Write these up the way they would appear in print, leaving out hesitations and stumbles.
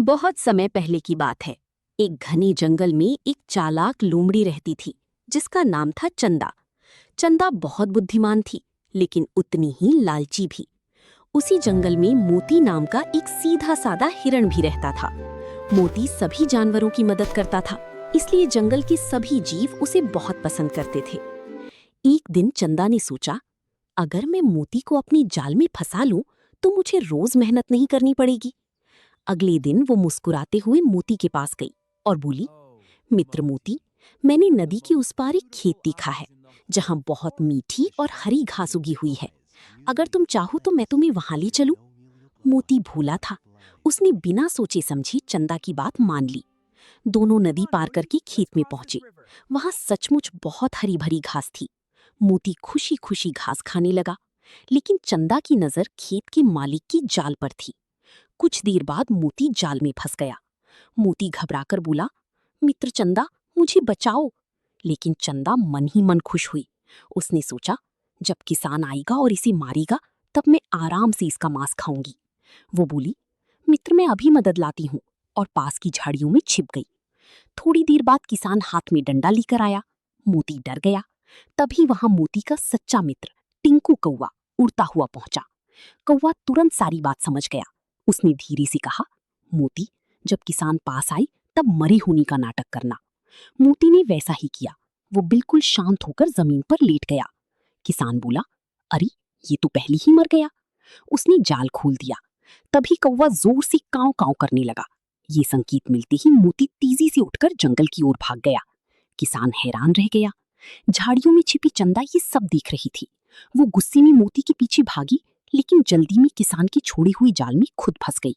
बहुत समय पहले की बात है। एक घने जंगल में एक चालाक लोमड़ी रहती थी जिसका नाम था चंदा। चंदा बहुत बुद्धिमान थी, लेकिन उतनी ही लालची भी। उसी जंगल में मोती नाम का एक सीधा साधा हिरण भी रहता था। मोती सभी जानवरों की मदद करता था, इसलिए जंगल के सभी जीव उसे बहुत पसंद करते थे। एक दिन चंदा ने सोचा, अगर मैं मोती को अपनी जाल में फंसा लूं, तो मुझे रोज मेहनत नहीं करनी पड़ेगी। अगले दिन वो मुस्कुराते हुए मोती के पास गई और बोली, मित्र मोती, मैंने नदी के उस पार एक खेत देखा है जहाँ बहुत मीठी और हरी घास उगी हुई है। अगर तुम चाहो तो मैं तुम्हें वहां ले चलूं। मोती भोला था, उसने बिना सोचे समझे चंदा की बात मान ली। दोनों नदी पार करके खेत में पहुंचे। वहां सचमुच बहुत हरी भरी घास थी। मोती खुशी खुशी घास खाने लगा, लेकिन चंदा की नजर खेत के मालिक की जाल पर थी। कुछ देर बाद मोती जाल में फंस गया। मोती घबराकर बोला, मित्र चंदा, मुझे बचाओ। लेकिन चंदा मन ही मन खुश हुई। उसने सोचा, जब किसान आएगा और इसे मारेगा, तब मैं आराम से इसका मांस खाऊंगी। वो बोली, मित्र मैं अभी मदद लाती हूँ, और पास की झाड़ियों में छिप गई। थोड़ी देर बाद किसान हाथ में डंडा लेकर आया। मोती डर गया। तभी वहां मोती का सच्चा मित्र टिंकू कौवा उड़ता हुआ पहुंचा। कौवा तुरंत सारी बात समझ गया। उसने धीरे से कहा, मोती, जब किसान पास आए तब मरे होने का नाटक करना। मोती ने वैसा ही किया। वो बिल्कुल शांत होकर जमीन पर लेट गया। किसान बोला, अरे, ये तो पहले ही मर गया। उसने जाल खोल दिया। तभी कौवा जोर से कांव कांव करने लगा। ये संकेत मिलते ही मोती तेजी से उठकर जंगल की ओर भाग गया। किसान हैरान रह गया। झाड़ियों में छिपी चंदा ये सब देख रही थी। वो गुस्से में मोती के पीछे भागी, लेकिन जल्दी में किसान की छोड़ी हुई जाल में खुद फंस गई।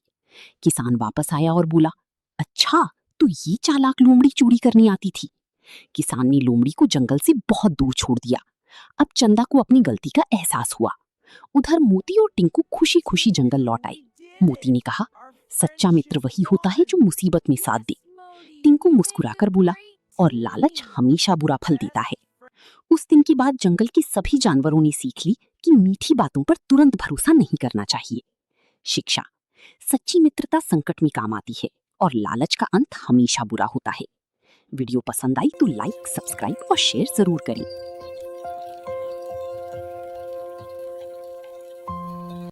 किसान वापस आया और बोला, अच्छा, तो ये चालाक लोमड़ी चोरी करने आती थी। किसान ने लोमड़ी को जंगल से बहुत दूर छोड़ दिया। अब चंदा को अपनी गलती का एहसास हुआ। उधर मोती और टिंकू खुशी खुशी जंगल लौट आए। मोती ने कहा, सच्चा मित्र वही होता है जो मुसीबत में साथ दे। टिंकू मुस्कुराकर बोला, और लालच हमेशा बुरा फल देता है। उस दिन के बाद जंगल के सभी जानवरों ने सीख ली कि मीठी बातों पर तुरंत भरोसा नहीं करना चाहिए। शिक्षा: सच्ची मित्रता संकट में काम आती है, और लालच का अंत हमेशा बुरा होता है। वीडियो पसंद आई तो लाइक, सब्सक्राइब और शेयर जरूर करें।